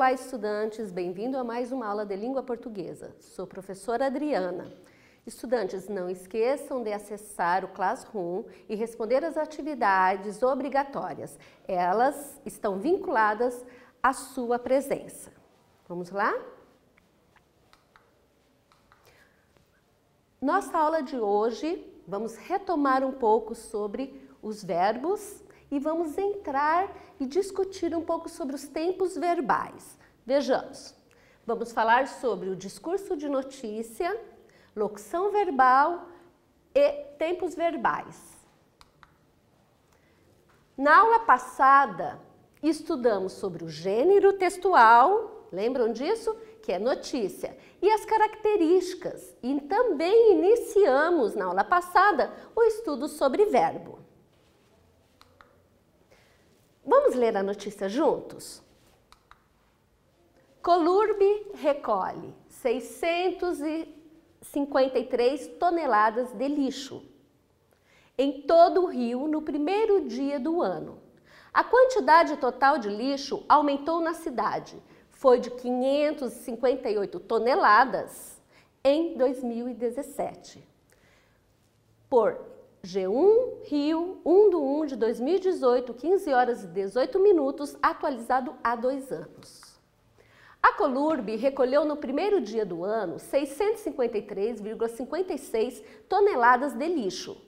Olá, estudantes! Bem-vindo a mais uma aula de língua portuguesa. Sou professora Adriana. Estudantes, não esqueçam de acessar o Classroom e responder as atividades obrigatórias. Elas estão vinculadas à sua presença. Vamos lá? Nossa aula de hoje, vamos retomar um pouco sobre os verbos e vamos entrar e discutir um pouco sobre os tempos verbais. Vejamos, vamos falar sobre o discurso de notícia, locução verbal e tempos verbais. Na aula passada, estudamos sobre o gênero textual, lembram disso? Que é notícia, e as características. E também iniciamos na aula passada o estudo sobre verbo. Vamos ler a notícia juntos? Colurbe recolhe 653 toneladas de lixo em todo o Rio no primeiro dia do ano. A quantidade total de lixo aumentou na cidade. Foi de 558 toneladas em 2017. Por G1 Rio 1/1 de 2018, 15 horas e 18 minutos, atualizado há 2 anos. A Colurbe recolheu no primeiro dia do ano 653,56 toneladas de lixo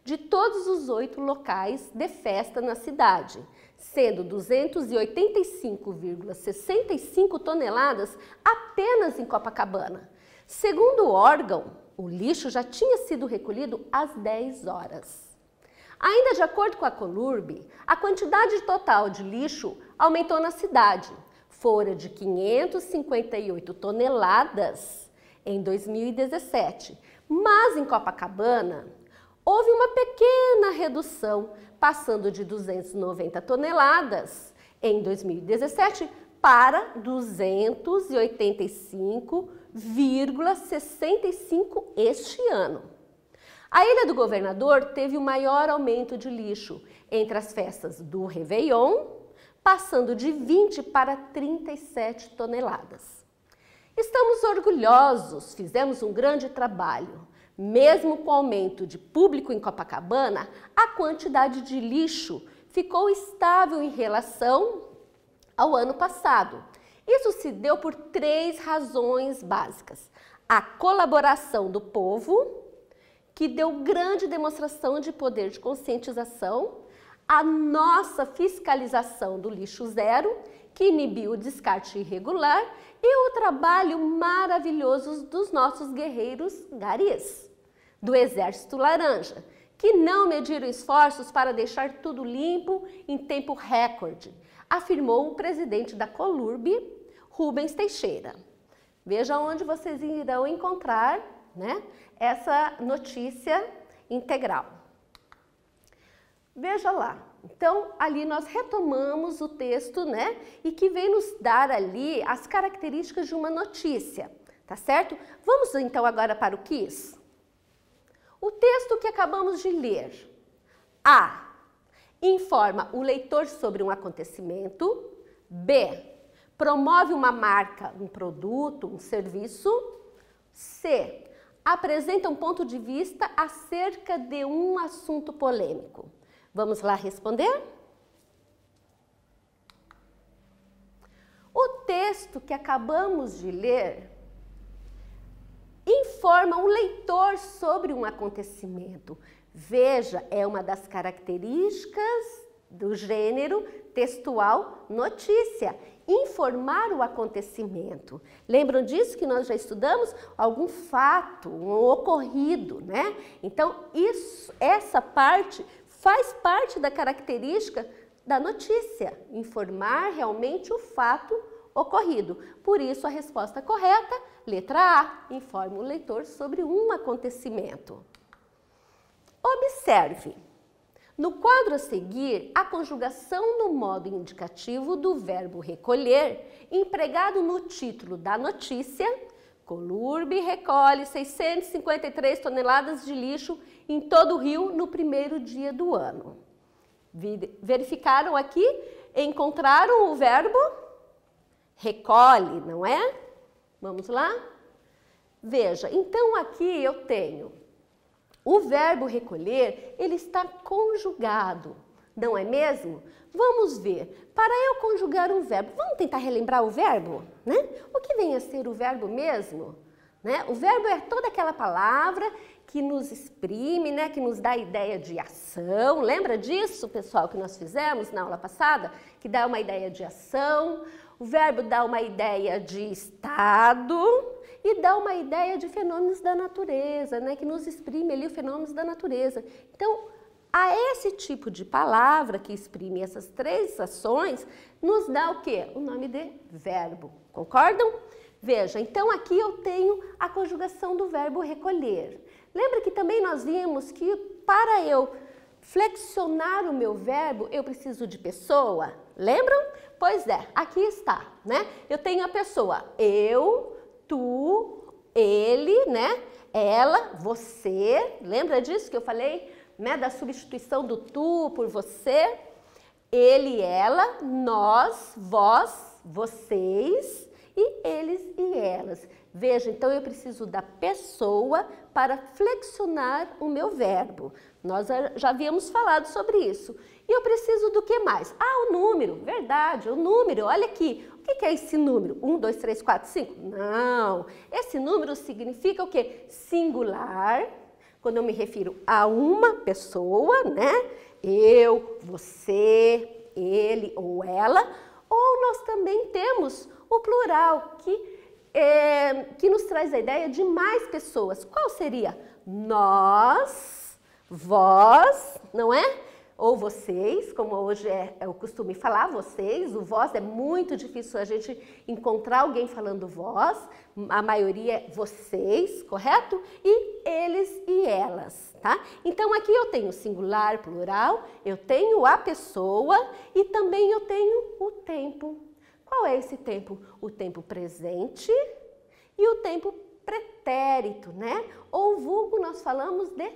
de todos os 8 locais de festa na cidade, sendo 285,65 toneladas apenas em Copacabana. Segundo o órgão, o lixo já tinha sido recolhido às 10 horas. Ainda de acordo com a Colurbe, a quantidade total de lixo aumentou na cidade. Fora de 558 toneladas em 2017, mas em Copacabana houve uma pequena redução, passando de 290 toneladas em 2017 para 285,65 este ano. A Ilha do Governador teve o maior aumento de lixo entre as festas do Réveillon, passando de 20 para 37 toneladas. Estamos orgulhosos, fizemos um grande trabalho. Mesmo com o aumento de público em Copacabana, a quantidade de lixo ficou estável em relação ao ano passado. Isso se deu por 3 razões básicas. A colaboração do povo, que deu grande demonstração de poder de conscientização, a nossa fiscalização do lixo zero, que inibiu o descarte irregular, e o trabalho maravilhoso dos nossos guerreiros garis, do Exército Laranja, que não mediram esforços para deixar tudo limpo em tempo recorde, afirmou o presidente da Colurbe, Rubens Teixeira. Veja onde vocês irão encontrar, né, essa notícia integral. Veja lá. Então, ali nós retomamos o texto, né, e que vem nos dar ali as características de uma notícia, tá certo? Vamos então agora para o quiz. O texto que acabamos de ler. A. Informa o leitor sobre um acontecimento. B. Promove uma marca, um produto, um serviço. C. Apresenta um ponto de vista acerca de um assunto polêmico. Vamos lá responder? O texto que acabamos de ler informa o leitor sobre um acontecimento. Veja, é uma das características do gênero textual notícia, informar o acontecimento. Lembram disso que nós já estudamos? Algum fato, um ocorrido, né? Então, essa parte faz parte da característica da notícia, informar realmente o fato ocorrido. Por isso, a resposta correta, letra A, informa o leitor sobre um acontecimento. Observe, no quadro a seguir, a conjugação no modo indicativo do verbo recolher, empregado no título da notícia. Colurbe recolhe 653 toneladas de lixo em todo o Rio no primeiro dia do ano. Verificaram aqui? Encontraram o verbo recolhe, não é? Vamos lá? Veja, então aqui eu tenho o verbo recolher, ele está conjugado, não é mesmo? Vamos ver, para eu conjugar um verbo, vamos tentar relembrar o verbo, né? O que vem a ser o verbo mesmo? Né? O verbo é toda aquela palavra que nos exprime, né? Que nos dá a ideia de ação. Lembra disso, pessoal, que nós fizemos na aula passada? Que dá uma ideia de ação. O verbo dá uma ideia de estado e dá uma ideia de fenômenos da natureza, né? Que nos exprime ali os fenômenos da natureza. Então, a esse tipo de palavra que exprime essas três ações, nos dá o quê? O nome de verbo. Concordam? Veja, então aqui eu tenho a conjugação do verbo recolher. Lembra que também nós vimos que para eu flexionar o meu verbo, eu preciso de pessoa? Lembram? Pois é, aqui está, né? Eu tenho a pessoa eu, tu, ele, né? Ela, você. Lembra disso que eu falei, né? Da substituição do tu por você. Ele, ela, nós, vós, vocês e eles e elas. Veja, então eu preciso da pessoa para flexionar o meu verbo. Nós já havíamos falado sobre isso. E eu preciso do que mais? Ah, o número, verdade, o número, olha aqui. O que é esse número? 1, 2, 3, 4, 5? Não, esse número significa o quê? Singular, quando eu me refiro a uma pessoa, né? Eu, você, ele ou ela. Ou nós também temos o plural, que nos traz a ideia de mais pessoas. Qual seria? Nós, vós, não é? Ou vocês, como hoje é o costume falar, vocês. O vós é muito difícil a gente encontrar alguém falando vós. A maioria é vocês, correto? E eles e elas, tá? Então aqui eu tenho singular, plural, eu tenho a pessoa e também eu tenho o tempo. Qual é esse tempo? O tempo presente e o tempo pretérito, né? Ou vulgo nós falamos de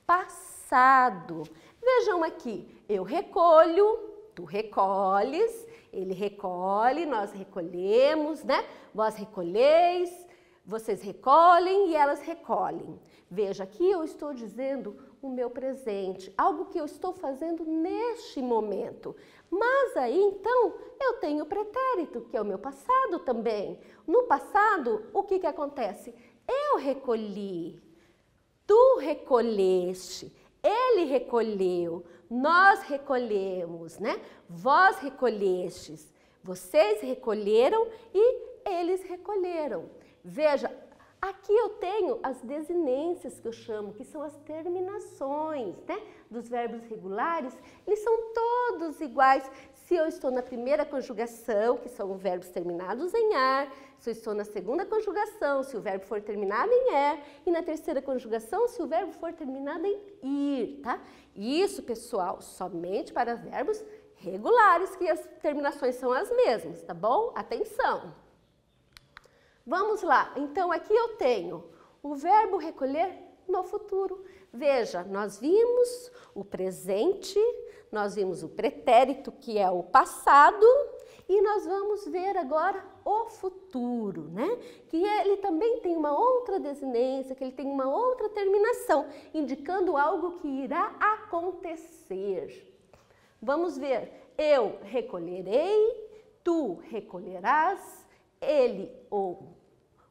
passado. Vejam aqui, eu recolho, tu recolhes, ele recolhe, nós recolhemos, né? Vós recolheis, vocês recolhem e elas recolhem. Veja, aqui eu estou dizendo o meu presente, algo que eu estou fazendo neste momento. Mas aí, então, eu tenho o pretérito, que é o meu passado também. No passado, o que acontece? Eu recolhi, tu recolheste, ele recolheu, nós recolhemos, né? Vós recolhestes, vocês recolheram e eles recolheram. Veja, aqui eu tenho as desinências que eu chamo, que são as terminações, né? Dos verbos regulares, eles são todos iguais. Se eu estou na primeira conjugação, que são verbos terminados em ar, se eu estou na segunda conjugação, se o verbo for terminado em er, e na terceira conjugação, se o verbo for terminado em ir, tá? Isso, pessoal, somente para verbos regulares, que as terminações são as mesmas, tá bom? Atenção! Vamos lá, então aqui eu tenho o verbo recolher no futuro. Veja, nós vimos o presente, nós vimos o pretérito, que é o passado, e nós vamos ver agora o futuro, né? Que ele também tem uma outra desinência, que ele tem uma outra terminação, indicando algo que irá acontecer. Vamos ver, eu recolherei, tu recolherás, ele ou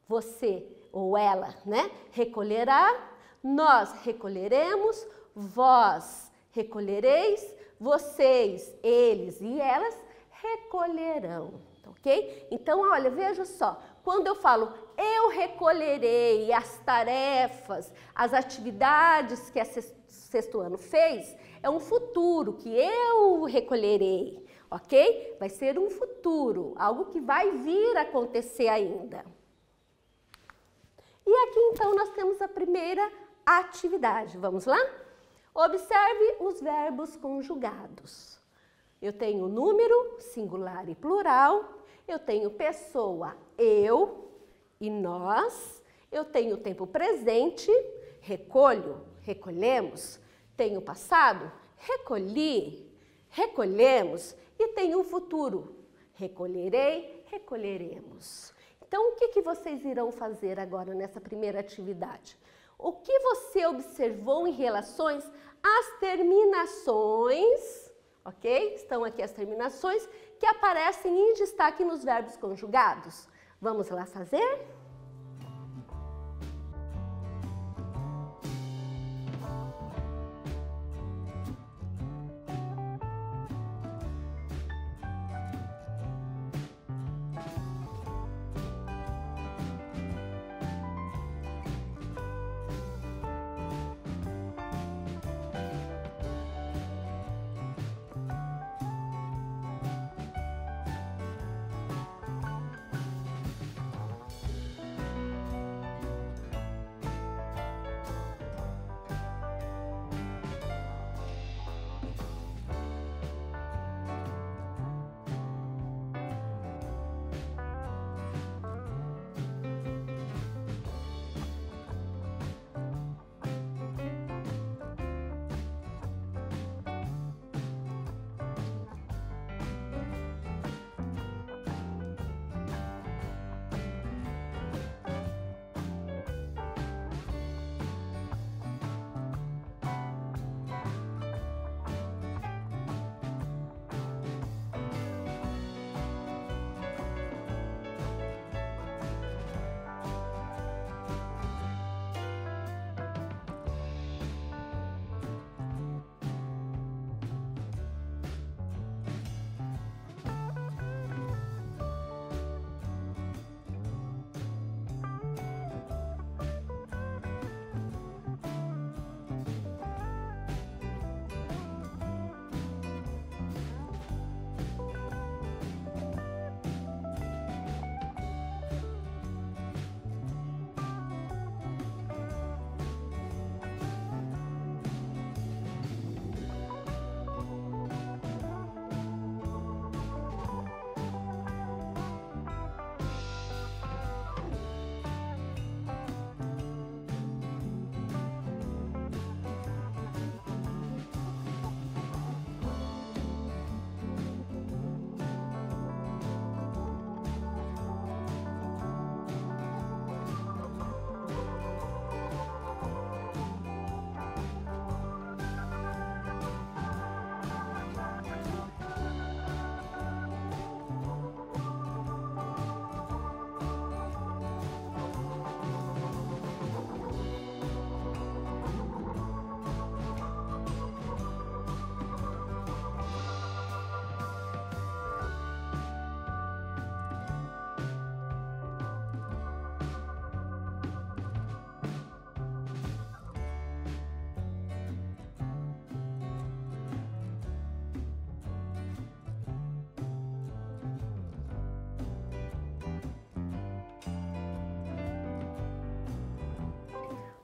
você ou ela, né? Recolherá, nós recolheremos, vós recolhereis, vocês, eles e elas recolherão, ok? Então, olha, veja só, quando eu falo eu recolherei as tarefas, as atividades que a sexto ano fez, é um futuro que eu recolherei, ok? Vai ser um futuro, algo que vai vir a acontecer ainda. E aqui, então, nós temos a primeira atividade. Vamos lá? Observe os verbos conjugados. Eu tenho número, singular e plural. Eu tenho pessoa, eu e nós. Eu tenho tempo presente, recolho, recolhemos. Tenho passado, recolhi, recolhemos. E tenho o futuro, recolherei, recolheremos. Então, o que vocês irão fazer agora nessa primeira atividade? O que você observou em relação às terminações, ok? Estão aqui as terminações que aparecem em destaque nos verbos conjugados. Vamos lá fazer?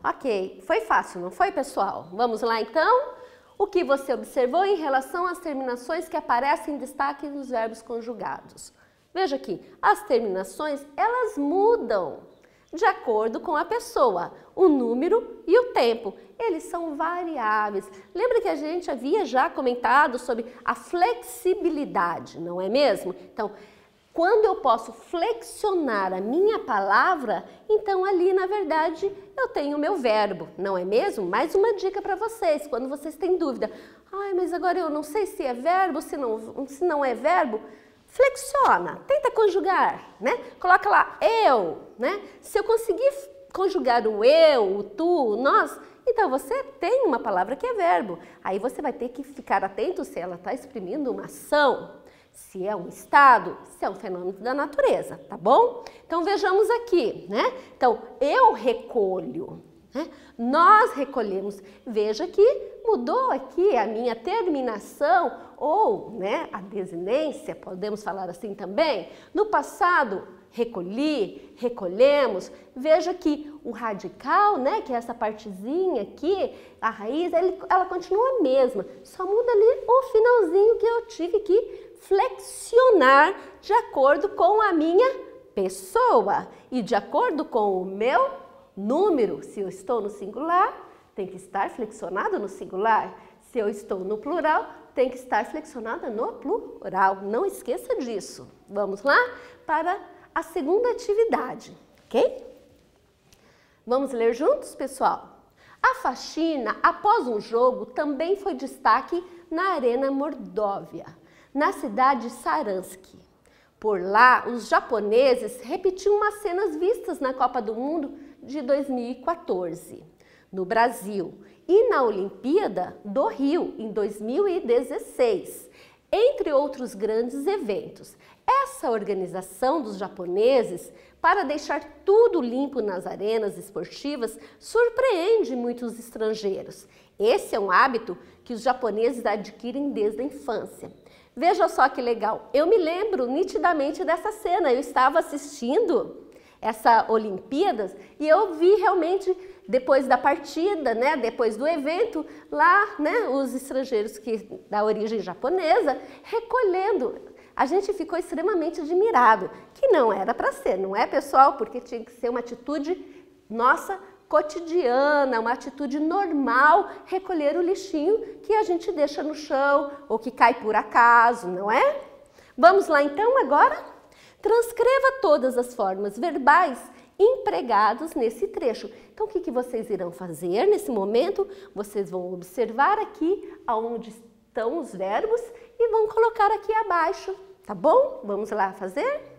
Ok, foi fácil, não foi, pessoal? Vamos lá, então? O que você observou em relação às terminações que aparecem em destaque nos verbos conjugados? Veja aqui, as terminações, elas mudam de acordo com a pessoa, o número e o tempo. Eles são variáveis. Lembra que a gente havia já comentado sobre a flexibilidade, não é mesmo? Então, quando eu posso flexionar a minha palavra, então ali, na verdade, eu tenho o meu verbo, não é mesmo? Mais uma dica para vocês, quando vocês têm dúvida. Ai, mas agora eu não sei se é verbo, se não é verbo. Flexiona, tenta conjugar, né? Coloca lá, eu, né? Se eu conseguir conjugar o eu, o tu, o nós, então você tem uma palavra que é verbo. Aí você vai ter que ficar atento se ela está exprimindo uma ação, se é um estado, se é um fenômeno da natureza, tá bom? Então vejamos aqui, né? Então, eu recolho, né? Nós recolhemos. Veja que mudou aqui a minha terminação ou, né, a desinência, podemos falar assim também. No passado, recolhi, recolhemos. Veja que o radical, né, que é essa partezinha aqui, a raiz, ela continua a mesma. Só muda ali o finalzinho que eu tive que flexionar de acordo com a minha pessoa e de acordo com o meu número. Se eu estou no singular, tem que estar flexionado no singular. Se eu estou no plural, tem que estar flexionada no plural, não esqueça disso. Vamos lá para a segunda atividade, ok? Vamos ler juntos, pessoal? A faxina, após um jogo, também foi destaque na Arena Mordóvia, na cidade de Saransk. Por lá, os japoneses repetiam umas cenas vistas na Copa do Mundo de 2014, no Brasil, e na Olimpíada do Rio, em 2016, entre outros grandes eventos. Essa organização dos japoneses para deixar tudo limpo nas arenas esportivas surpreende muitos estrangeiros. Esse é um hábito que os japoneses adquirem desde a infância. Veja só que legal, eu me lembro nitidamente dessa cena, eu estava assistindo essa Olimpíadas e eu vi realmente depois da partida, né, depois do evento, lá, né, os estrangeiros da origem japonesa recolhendo. A gente ficou extremamente admirado, que não era para ser, não é, pessoal? Porque tinha que ser uma atitude nossa cotidiana, uma atitude normal, recolher o lixinho que a gente deixa no chão ou que cai por acaso, não é? Vamos lá então agora? Transcreva todas as formas verbais empregados nesse trecho. Então, o que vocês irão fazer nesse momento? Vocês vão observar aqui aonde estão os verbos e vão colocar aqui abaixo, tá bom? Vamos lá fazer?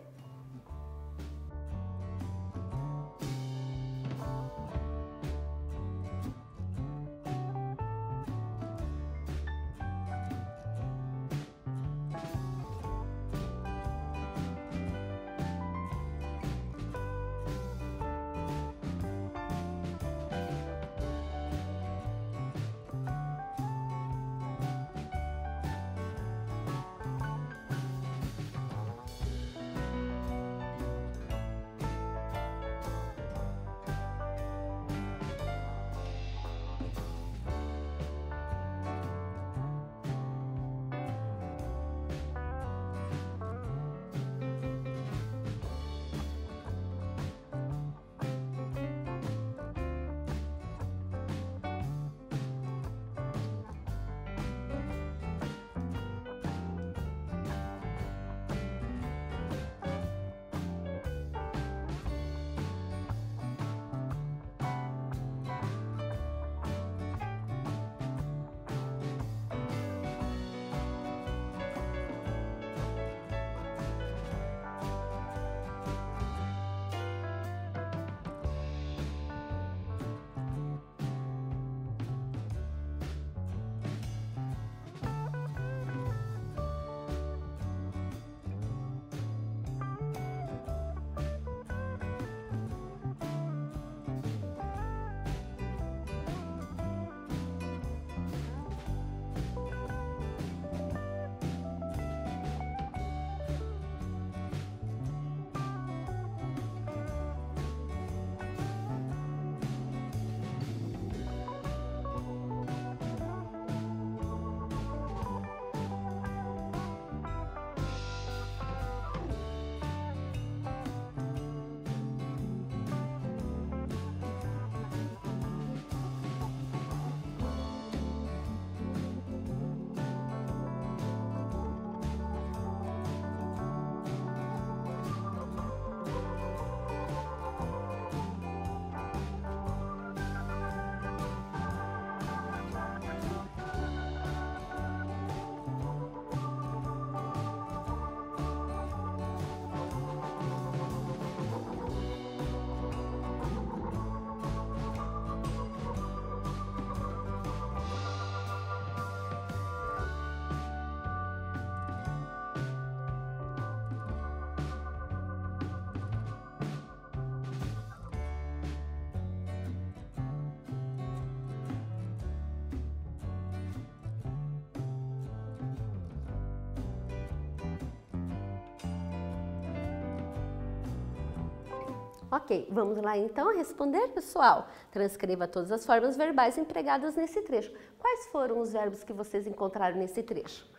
Ok, vamos lá então responder, pessoal. Transcreva todas as formas verbais empregadas nesse trecho. Quais foram os verbos que vocês encontraram nesse trecho?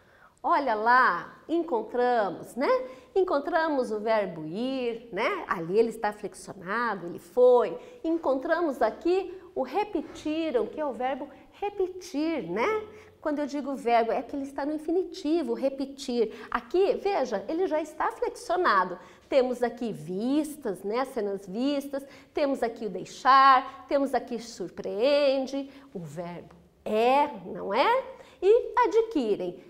Olha lá, encontramos, né? Encontramos o verbo ir, né? Ali ele está flexionado, ele foi. Encontramos aqui o repetiram, que é o verbo repetir, né? quando eu digo verbo, é que ele está no infinitivo, repetir. Aqui, veja, ele já está flexionado. Temos aqui vistas, né, cenas vistas, temos aqui o deixar, temos aqui surpreende, o verbo é, não é? E adquirem.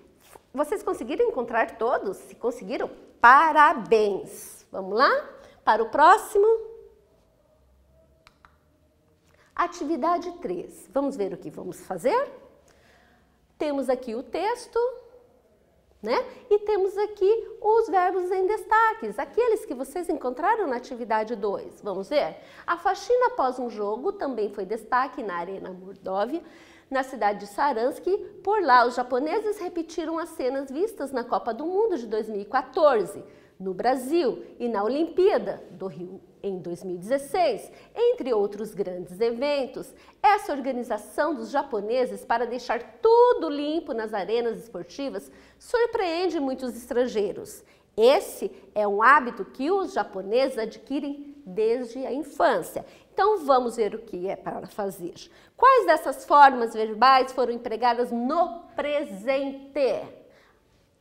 Vocês conseguiram encontrar todos? Se conseguiram, parabéns! Vamos lá? Para o próximo. Atividade 3. Vamos ver o que vamos fazer? Temos aqui o texto, né? E temos aqui os verbos em destaques, aqueles que vocês encontraram na atividade 2. Vamos ver? A faxina após um jogo também foi destaque na Arena Mordóvia, na cidade de Saransk. Por lá, os japoneses repetiram as cenas vistas na Copa do Mundo de 2014, no Brasil e na Olimpíada do Rio em 2016, entre outros grandes eventos. Essa organização dos japoneses para deixar tudo limpo nas arenas esportivas surpreende muitos estrangeiros. Esse é um hábito que os japoneses adquirem desde a infância. Então vamos ver o que é para fazer. Quais dessas formas verbais foram empregadas no presente?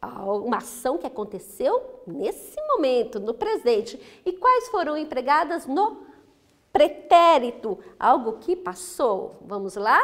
Uma ação que aconteceu nesse momento, no presente. E quais foram empregadas no pretérito? Algo que passou. Vamos lá?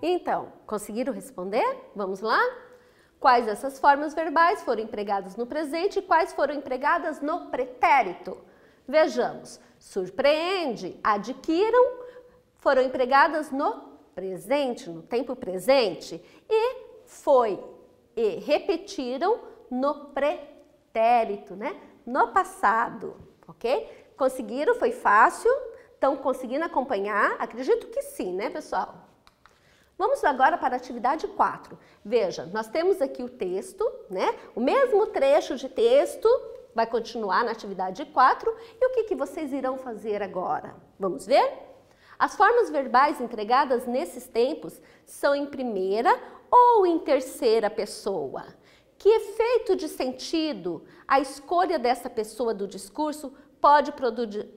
Então, conseguiram responder? Vamos lá? Quais dessas formas verbais foram empregadas no presente e quais foram empregadas no pretérito? Vejamos. Surpreende, adquiram, foram empregadas no presente, no tempo presente. E foi e repetiram no pretérito, né? No passado, ok? Conseguiram? Foi fácil? Estão conseguindo acompanhar? Acredito que sim, né, pessoal? Vamos agora para a atividade 4. Veja, nós temos aqui o texto, né? O mesmo trecho de texto vai continuar na atividade 4. E o que vocês irão fazer agora? Vamos ver? As formas verbais empregadas nesses tempos são em primeira ou em terceira pessoa. Que efeito de sentido a escolha dessa pessoa do discurso pode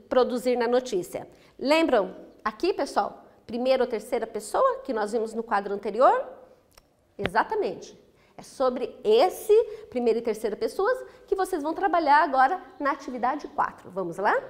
produzir na notícia? Lembram aqui, pessoal? Primeira ou terceira pessoa que nós vimos no quadro anterior? Exatamente. É sobre esse primeira e terceira pessoas que vocês vão trabalhar agora na atividade 4. Vamos lá?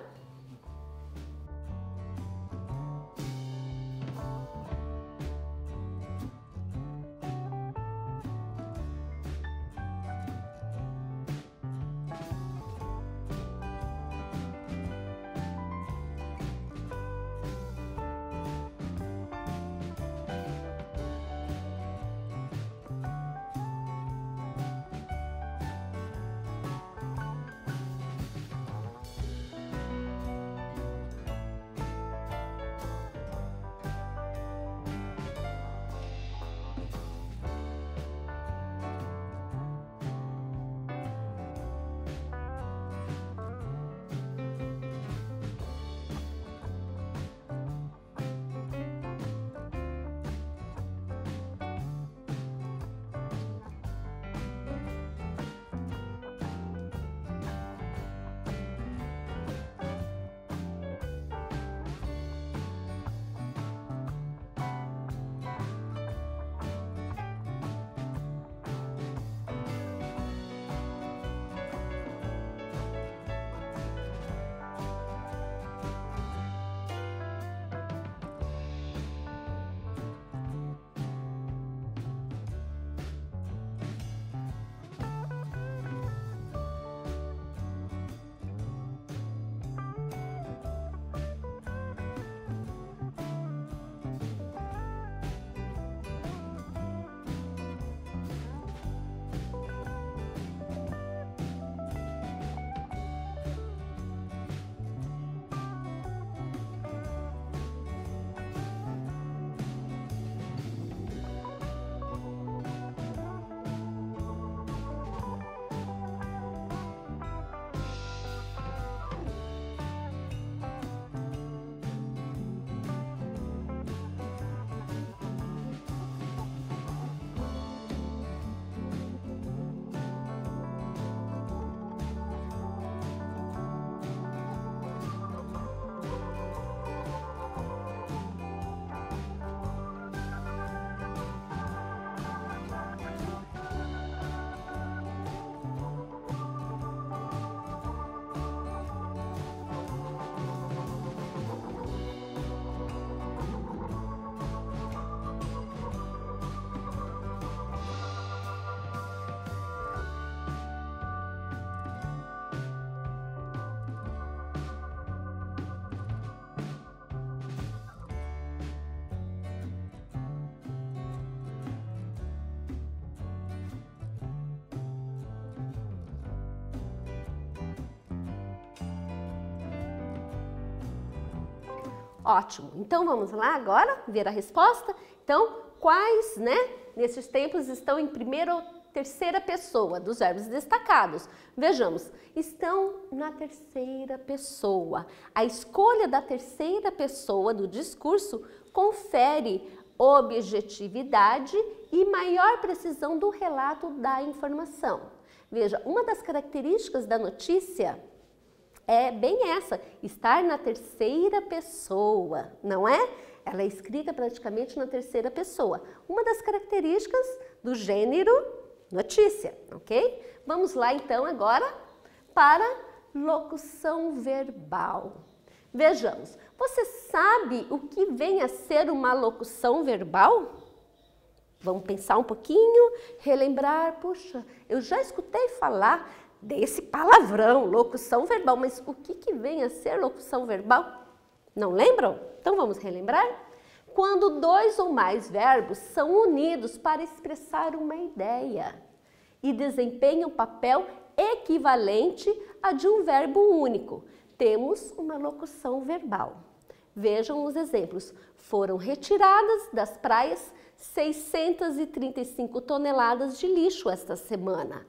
Ótimo. Então vamos lá agora ver a resposta. Então, quais, nesses tempos estão em primeira ou terceira pessoa dos verbos destacados? Vejamos, estão na terceira pessoa. A escolha da terceira pessoa do discurso confere objetividade e maior precisão do relato da informação. Veja, uma das características da notícia é bem essa, estar na terceira pessoa, não é? Ela é escrita praticamente na terceira pessoa. Uma das características do gênero notícia, ok? Vamos lá então agora para locução verbal. Vejamos, você sabe o que vem a ser uma locução verbal? Vamos pensar um pouquinho, relembrar, puxa, eu já escutei falar desse palavrão, locução verbal, mas o que vem a ser locução verbal? Não lembram? Então vamos relembrar? Quando dois ou mais verbos são unidos para expressar uma ideia e desempenham papel equivalente a de um verbo único, temos uma locução verbal. Vejam os exemplos. Foram retiradas das praias 635 toneladas de lixo esta semana.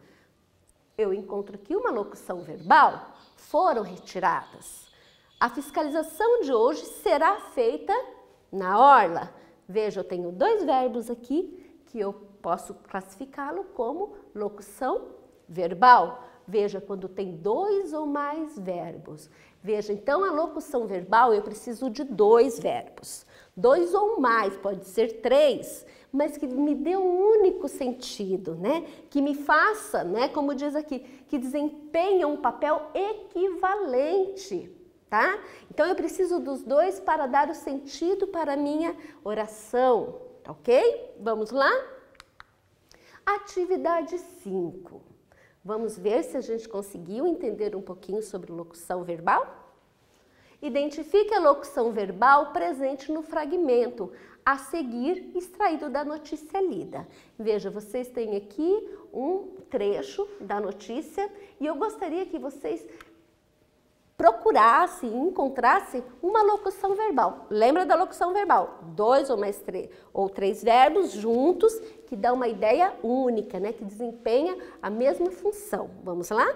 Eu encontro aqui uma locução verbal, foram retiradas. A fiscalização de hoje será feita na orla. Veja, eu tenho dois verbos aqui que eu posso classificá-lo como locução verbal. Veja, quando tem dois ou mais verbos. Veja, então a locução verbal eu preciso de dois verbos. Dois ou mais, pode ser três, mas que me dê um único sentido, né? Que me faça, né, como diz aqui, que desempenha um papel equivalente, tá? Então eu preciso dos dois para dar o sentido para a minha oração, ok? Vamos lá? Atividade 5. Vamos ver se a gente conseguiu entender um pouquinho sobre locução verbal? Identifique a locução verbal presente no fragmento a seguir, extraído da notícia lida. Veja, vocês têm aqui um trecho da notícia e eu gostaria que vocês procurassem, encontrassem uma locução verbal. Lembra da locução verbal? Dois ou mais três verbos juntos que dá uma ideia única, né? Que desempenha a mesma função. Vamos lá?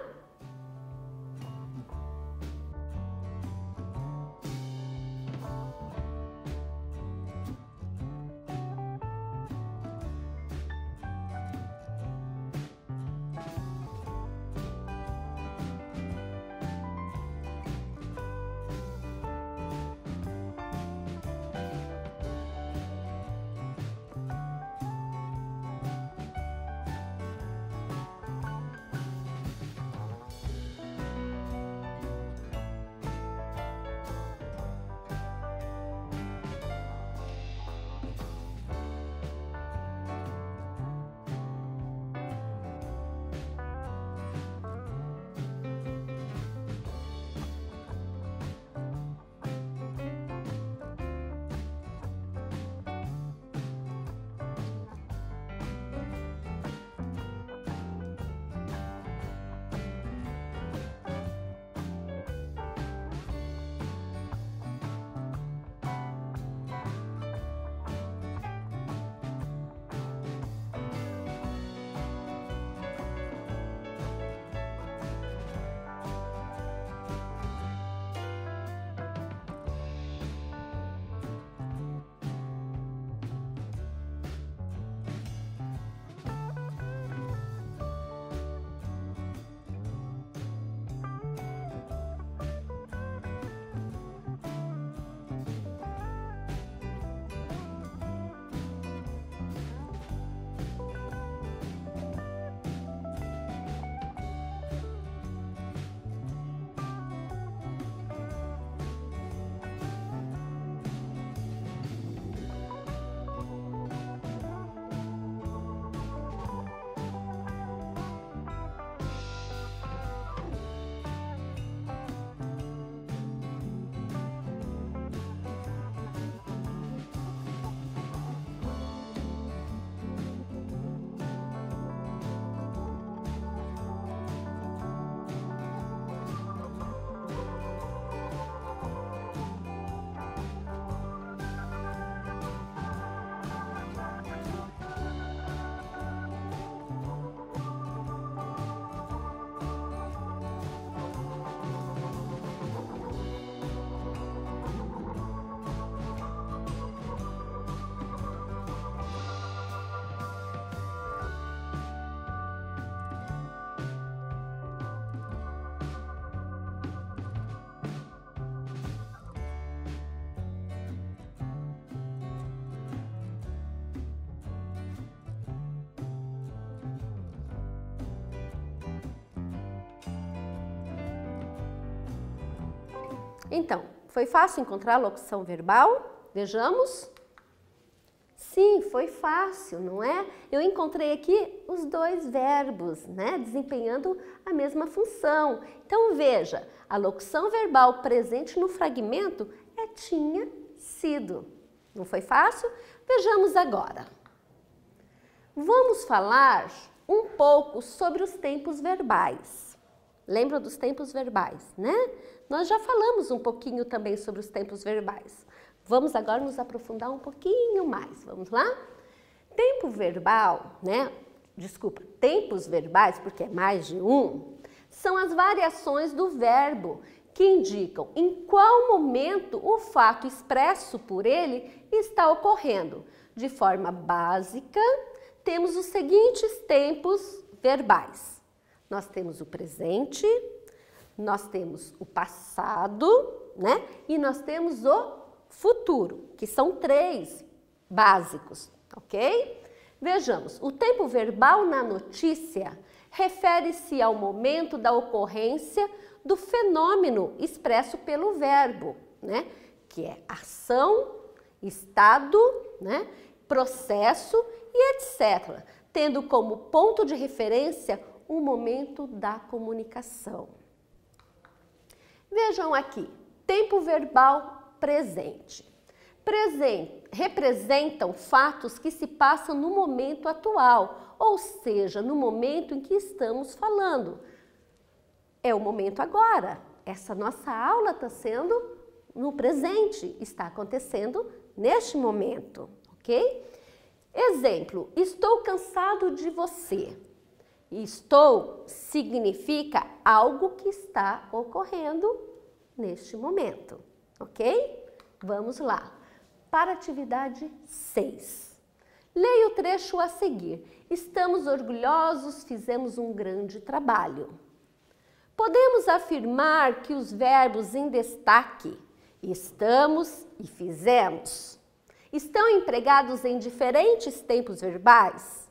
Então, foi fácil encontrar a locução verbal? Vejamos. Sim, foi fácil, não é? Eu encontrei aqui os dois verbos, né? Desempenhando a mesma função. Então, veja, a locução verbal presente no fragmento é tinha sido. Não foi fácil? Vejamos agora. Vamos falar um pouco sobre os tempos verbais. Lembra dos tempos verbais, né? Nós já falamos um pouquinho também sobre os tempos verbais. Vamos agora nos aprofundar um pouquinho mais. Vamos lá? Tempo verbal, né? Desculpa, tempos verbais, porque é mais de um, são as variações do verbo que indicam em qual momento o fato expresso por ele está ocorrendo. De forma básica, temos os seguintes tempos verbais. Nós temos o presente, nós temos o passado, né? E nós temos o futuro, que são 3 básicos, ok? Vejamos, o tempo verbal na notícia refere-se ao momento da ocorrência do fenômeno expresso pelo verbo, né? Que é ação, estado, né? Processo e etc., tendo como ponto de referência o momento da comunicação. Vejam aqui, tempo verbal presente. Representam fatos que se passam no momento atual, ou seja, no momento em que estamos falando. É o momento agora. Essa nossa aula está sendo no presente, está acontecendo neste momento, ok? Exemplo, estou cansado de você. Estou significa algo que está ocorrendo neste momento, ok? Vamos lá. Para a atividade 6. Leia o trecho a seguir. Estamos orgulhosos, fizemos um grande trabalho. Podemos afirmar que os verbos em destaque, estamos e fizemos, estão empregados em diferentes tempos verbais?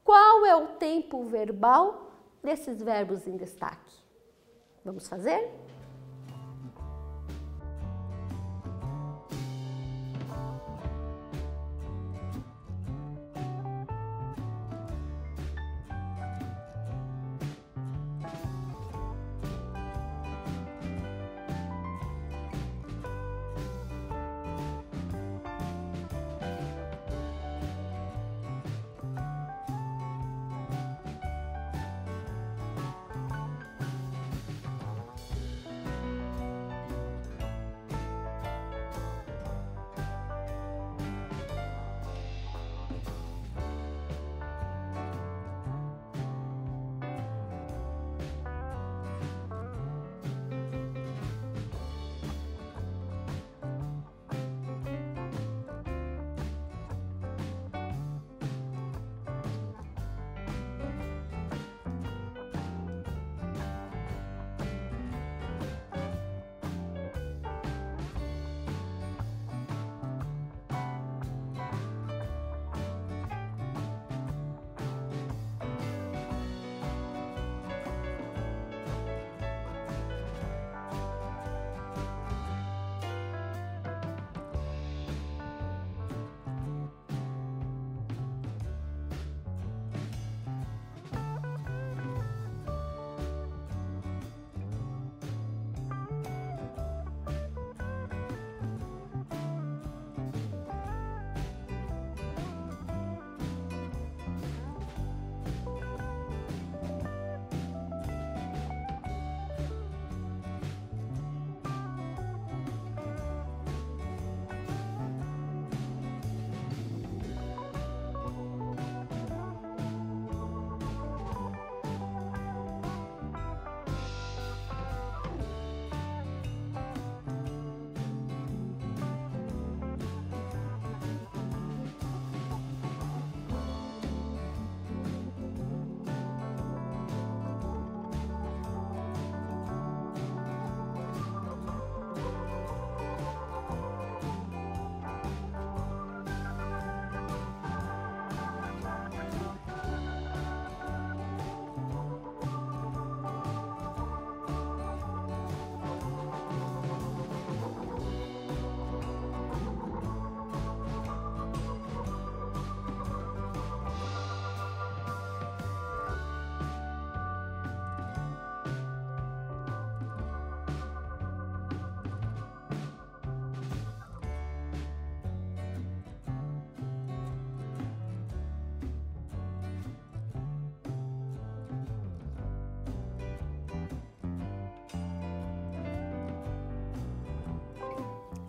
Qual é o tempo verbal desses verbos em destaque? Vamos fazer?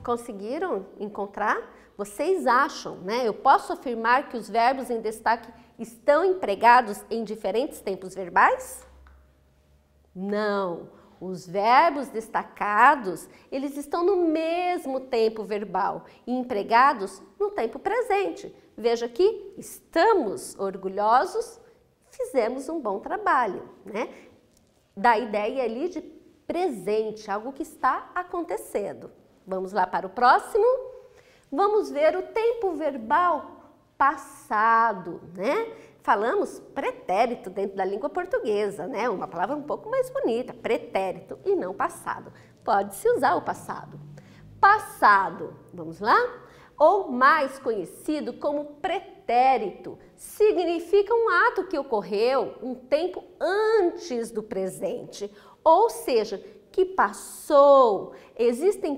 Conseguiram encontrar? Vocês acham, né? Eu posso afirmar que os verbos em destaque estão empregados em diferentes tempos verbais? Não. Os verbos destacados, eles estão no mesmo tempo verbal e empregados no tempo presente. Veja aqui, estamos orgulhosos, fizemos um bom trabalho, né? Da ideia ali de presente, algo que está acontecendo. Vamos lá para o próximo. Vamos ver o tempo verbal passado, né? Falamos pretérito dentro da língua portuguesa, né? Uma palavra um pouco mais bonita, pretérito e não passado. Pode-se usar o passado. Passado, vamos lá? Ou mais conhecido como pretérito, significa um ato que ocorreu um tempo antes do presente, ou seja, que passou. Existem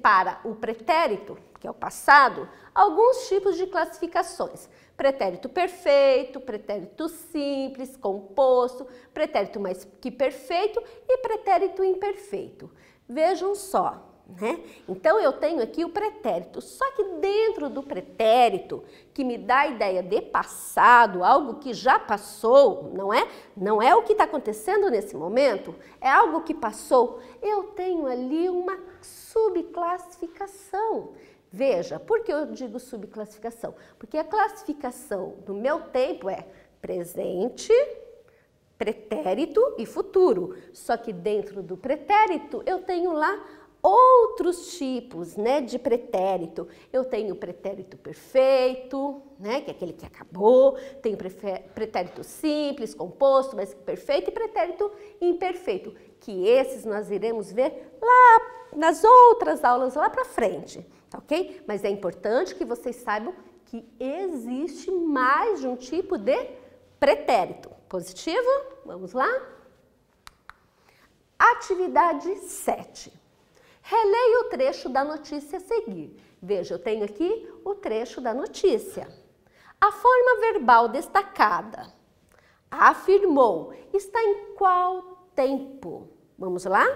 para o pretérito, que é o passado, alguns tipos de classificações. Pretérito perfeito, pretérito simples, composto, pretérito mais que perfeito e pretérito imperfeito. Vejam só, né? Então eu tenho aqui o pretérito, só que dentro do pretérito, que me dá a ideia de passado, algo que já passou, não é? Não é o que está acontecendo nesse momento, é algo que passou. Eu tenho ali uma subclassificação. Veja, por que eu digo subclassificação? Porque a classificação do meu tempo é presente, pretérito e futuro. Só que dentro do pretérito eu tenho lá outros tipos, né, de pretérito. Eu tenho pretérito perfeito, né, que é aquele que acabou, tenho pretérito simples, composto, mas perfeito, e pretérito imperfeito, que esses nós iremos ver lá nas outras aulas lá para frente, tá ok? Mas é importante que vocês saibam que existe mais de um tipo de pretérito. Positivo? Vamos lá? Atividade 7. Releia o trecho da notícia a seguir. Veja, eu tenho aqui o trecho da notícia. A forma verbal destacada, afirmou, está em qual tempo? Vamos lá?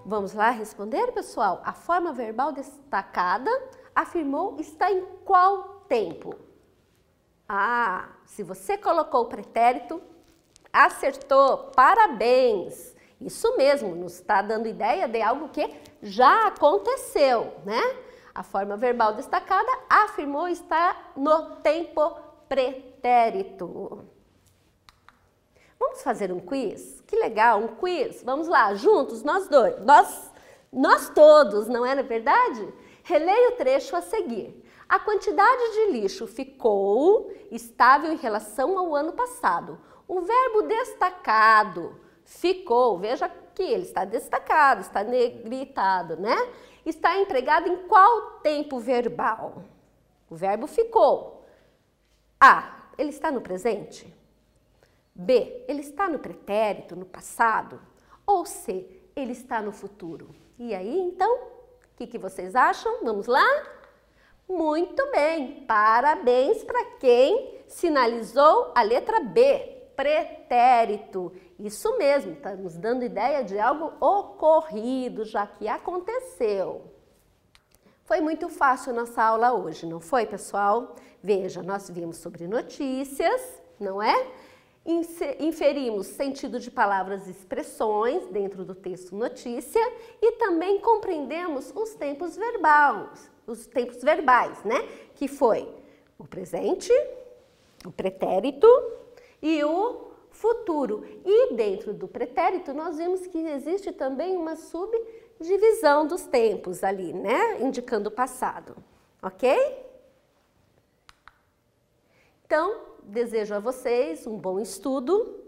Vamos lá responder, pessoal? A forma verbal destacada afirmou está em qual tempo? Ah, se você colocou o pretérito, acertou, parabéns! Isso mesmo, nos está dando ideia de algo que já aconteceu, né? A forma verbal destacada afirmou estar no tempo pretérito. Vamos fazer um quiz? Que legal, um quiz. Vamos lá, juntos, nós dois, nós todos, não é verdade? Releia o trecho a seguir. A quantidade de lixo ficou estável em relação ao ano passado. O verbo destacado ficou, veja que ele está destacado, está negritado, né? Está empregado em qual tempo verbal? O verbo ficou. A, ele está no presente? B, ele está no pretérito, no passado? Ou C, ele está no futuro? E aí, então, o que vocês acham? Vamos lá? Muito bem, parabéns para quem sinalizou a letra B, pretérito. Isso mesmo, estamos dando ideia de algo ocorrido, já que aconteceu. Foi muito fácil a nossa aula hoje, não foi, pessoal? Veja, nós vimos sobre notícias, não é? Inferimos sentido de palavras e expressões dentro do texto notícia e também compreendemos os tempos verbais, né? Que foi o presente, o pretérito e o futuro. E dentro do pretérito nós vimos que existe também uma subdivisão dos tempos ali, né? Indicando o passado, ok? Então, desejo a vocês um bom estudo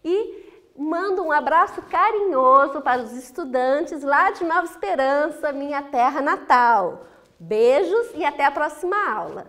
e mando um abraço carinhoso para os estudantes lá de Nova Esperança, minha terra natal. Beijos e até a próxima aula.